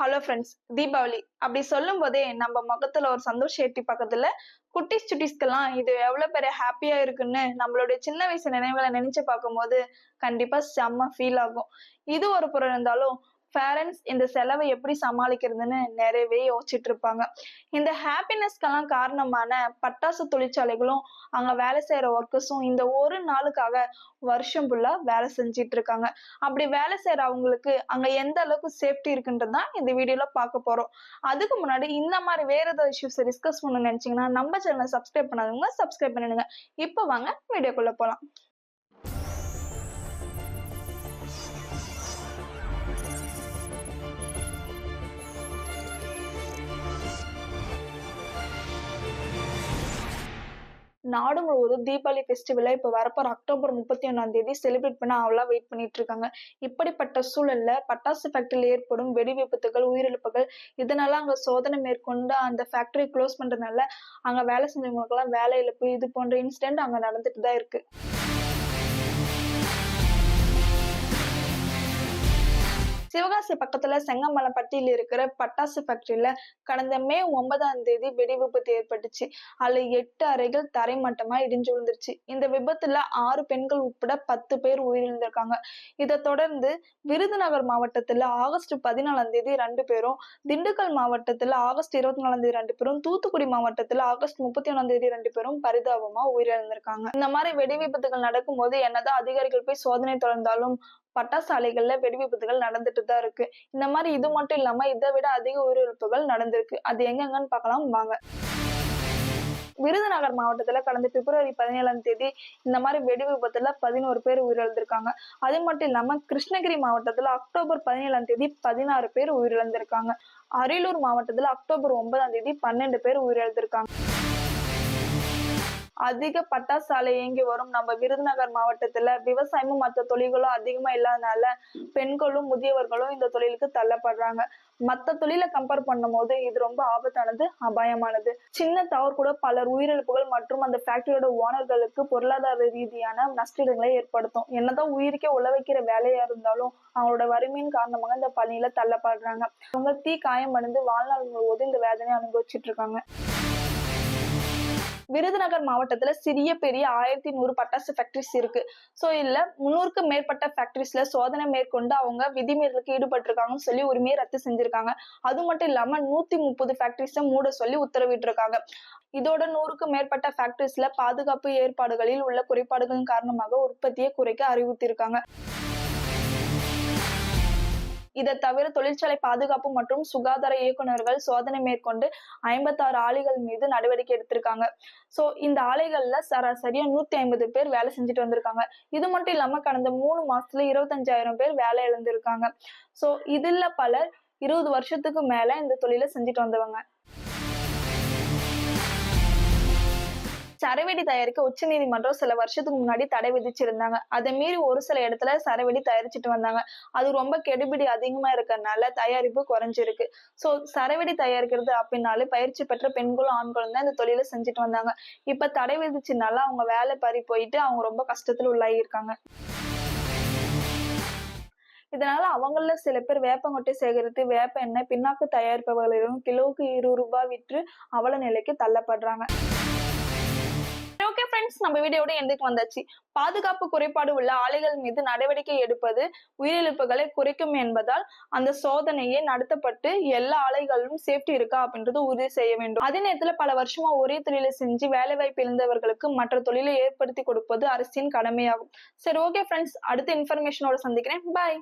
Hello friends, Deepavali அப்படி சொல்லும் போதே நம்ம முகத்துல ஒரு சந்தோஷம் எட்டி பக்கத்துல குட்டிஸ் சுட்டிஸ்க்கெல்லாம் இது எவ்வளவு பெரிய ஹாப்பியா இருக்குன்னு நம்மளுடைய சின்ன வயசு நினைவுகளை நினைச்சு பார்க்கும்போது கண்டிப்பா செம்ம ஃபீல் ஆகும். இது ஒரு புறம் இருந்தாலும் பேரண்ட்ஸ் இந்த செலவை எப்படி சமாளிக்கிறதுன்னு நிறையவே யோசிச்சுட்டு இருப்பாங்க. இந்த ஹாப்பினஸ்க்கெல்லாம் காரணமான பட்டாசு தொழிற்சாலைகளும் அங்க வேலை செய்யற ஒர்க்கர்ஸும் இந்த ஒரு நாளுக்காக வருஷம் ஃபுல்லா வேலை செஞ்சிட்டு இருக்காங்க. அப்படி வேலை செய்யற அவங்களுக்கு அங்க எந்த அளவுக்கு சேஃப்டி இருக்குன்றதுதான் இந்த வீடியோல பார்க்க போறோம். அதுக்கு முன்னாடி இந்த மாதிரி வேற ஏதாவது இஷ்யூஸ் டிஸ்கஸ் பண்ணணும்னு நினைச்சீங்கன்னா நம்ம சேனலை சப்ஸ்கிரைப் பண்ணாதவங்க சப்ஸ்கிரைப் பண்ணிடுங்க. இப்ப வாங்க வீடியோக்குள்ள போலாம். நாடு முழுவதும் தீபாவளி ஃபெஸ்டிவலை இப்ப வரப்போற அக்டோபர் 31 செலிப்ரேட் பண்ண அவளா வெயிட் பண்ணிட்டு இருக்காங்க. இப்படிப்பட்ட சூழல்ல பட்டாசு ஃபேக்டரியில் ஏற்படும் வெடி விபத்துகள், உயிரிழப்புகள், இதனால அங்க சோதனை மேற்கொண்டு அந்த ஃபேக்டரி க்ளோஸ் பண்றதுனால அங்க வேலை செஞ்சவங்களுக்கு எல்லாம் வேலை இழப்பு, இது போன்ற இன்சிடென்ட் அங்க நடந்துட்டு தான் இருக்கு. சிவகாசி பக்கத்துல செங்கமலப்பட்டியில் இருக்கிற பட்டாசு ஃபேக்டரியில கடந்த மே 9 வெடி விபத்து ஏற்பட்டுச்சு. அதுல 8 அறைகள் தரைமட்டமா இடிஞ்சு விழுந்துருச்சு. இந்த விபத்துல 6 பெண்கள் உட்பட 10 பேர் உயிரிழந்திருக்காங்க. இதை தொடர்ந்து விருதுநகர் மாவட்டத்துல ஆகஸ்ட் 14 2 பேரும், திண்டுக்கல் மாவட்டத்துல ஆகஸ்ட் 24 2 பேரும், தூத்துக்குடி மாவட்டத்துல ஆகஸ்ட் 31 2 பேரும் பரிதாபமா உயிரிழந்திருக்காங்க. இந்த மாதிரி வெடி விபத்துகள் நடக்கும்போது என்னதான் அதிகாரிகள் போய் சோதனை தொடர்ந்தாலும் பட்டாசு ஆலைகள்ல வெடி விபத்துகள் நடந்துட்டு தான் இருக்கு. இந்த மாதிரி இது மட்டும் இல்லாம இதை விட அதிக உயிரிழப்புகள் நடந்திருக்கு. அது எங்கெங்கன்னு பார்க்கலாம் வாங்க. விருதுநகர் மாவட்டத்துல கடந்த பிப்ரவரி 17 இந்த மாதிரி வெடி விபத்துல 11 பேர் உயிரிழந்திருக்காங்க. அது மட்டும் இல்லாம கிருஷ்ணகிரி மாவட்டத்துல அக்டோபர் 17 16 பேர் உயிரிழந்திருக்காங்க. அரியலூர் மாவட்டத்துல அக்டோபர் 9 12 பேர் உயிரிழந்திருக்காங்க. அதிக பட்டாசு ஆலை இயங்கி வரும் நம்ம விருதுநகர் மாவட்டத்துல விவசாயமும் மற்ற தொழில்களும் அதிகமா இல்லாதனால பெண்களும் முதியவர்களும் இந்த தொழிலுக்கு தள்ளப்படுறாங்க. மற்ற தொழிலை கம்பேர் பண்ணும் போது இது ரொம்ப ஆபத்தானது, அபாயமானது. சின்ன தவறு கூட பலர் உயிரிழப்புகள் மற்றும் அந்த ஃபேக்டரியோட ஓனர்களுக்கு பொருளாதார ரீதியான நஷ்டங்களை ஏற்படுத்தும். என்னதான் உயிருக்கே உழவைக்கிற வேலையா இருந்தாலும் அவங்களோட வறுமையின் காரணமாக இந்த பணியில தள்ளப்படுறாங்க. அவங்க தீ காயமடைந்து வாழ்நாள் முழுவதும் இந்த வேதனையை அனுபவிச்சுட்டு இருக்காங்க. விருதுநகர் மாவட்டத்துல சிறிய பெரிய 1100 பட்டாசு ஃபேக்டரிஸ் இருக்கு. சோ இல்ல 300க்கும் மேற்பட்ட ஃபேக்டரிஸ்ல சோதனை மேற்கொண்டு அவங்க விதிமீறலுக்கு ஈடுபட்டிருக்காங்கன்னு சொல்லி உரிமையை ரத்து செஞ்சிருக்காங்க. அது மட்டும் இல்லாம 130 ஃபேக்டரிஸை மூட சொல்லி உத்தரவிட்டிருக்காங்க. இதோட 100க்கும் மேற்பட்ட ஃபேக்டரிஸ்ல பாதுகாப்பு ஏற்பாடுகளில் உள்ள குறைபாடுகளின் காரணமாக உற்பத்தியை குறைக்க அறிவுறுத்தியிருக்காங்க. இதை தவிர தொழிற்சாலை பாதுகாப்பு மற்றும் சுகாதார இயக்குநர்கள் சோதனை மேற்கொண்டு 56 ஆலைகள் மீது நடவடிக்கை எடுத்திருக்காங்க. சோ இந்த ஆலைகள்ல சராசரியா 150 பேர் வேலை செஞ்சுட்டு வந்திருக்காங்க. இது மட்டும் இல்லாம கடந்த 3 மாசத்துல 25,000 பேர் வேலை இழந்திருக்காங்க. சோ இதுல பலர் 20 வருஷத்துக்கு மேல இந்த தொழிலை செஞ்சுட்டு வந்தவங்க. சரவெடி தயாரிக்க உச்ச நீதிமன்றம் சில வருஷத்துக்கு முன்னாடி தடை விதிச்சிருந்தாங்க. அதை மீறி ஒரு சில இடத்துல சரவெடி தயாரிச்சுட்டு வந்தாங்க. அது ரொம்ப கெடுபிடி அதிகமா இருக்கறதுனால தயாரிப்பு குறைஞ்சிருக்கு. சோ சரவெடி தயாரிக்கிறது அப்படின்னாலே பயிற்சி பெற்ற பெண்களும் ஆண்களும் தான் இந்த தொழிலை செஞ்சுட்டு வந்தாங்க. இப்ப தடை விதிச்சதுனால அவங்க வேலை பறி போயிட்டு அவங்க ரொம்ப கஷ்டத்துல உள்ளாகி இருக்காங்க. இதனால அவங்கள சில பேர் வேப்பங்கொட்டை சேகரித்து வேப்ப எண்ணெய் பின்னாக்கு தயாரிப்பவர்களிடம் கிலோவுக்கு 20 ரூபாய் விற்று அவல நிலைக்கு தள்ளப்படுறாங்க. ஓகே ஃப்ரெண்ட்ஸ், நம்ம வீடியோட எண்டுக்கு வந்தாச்சு. பாதுகாப்பு குறைபாடு உள்ள ஆலைகள் மீது நடவடிக்கை எடுப்பது உயிரிழப்புகளை குறைக்கும் என்பதால் அந்த சோதனையே நடத்தப்பட்டு எல்லா ஆலைகளிலும் சேஃப்டி இருக்கா அப்படின்றது உறுதி செய்ய வேண்டும். அதே நேரத்துல பல வருஷமா ஒரே தொழிலை செஞ்சு வேலை வாய்ப்பு இழந்தவர்களுக்கு மற்ற தொழிலை ஏற்படுத்தி கொடுப்பது அரசின் கடமையாகும். சரி, ஓகே ஃப்ரெண்ட்ஸ், அடுத்த இன்ஃபர்மேஷனோட சந்திக்கிறேன். பாய்.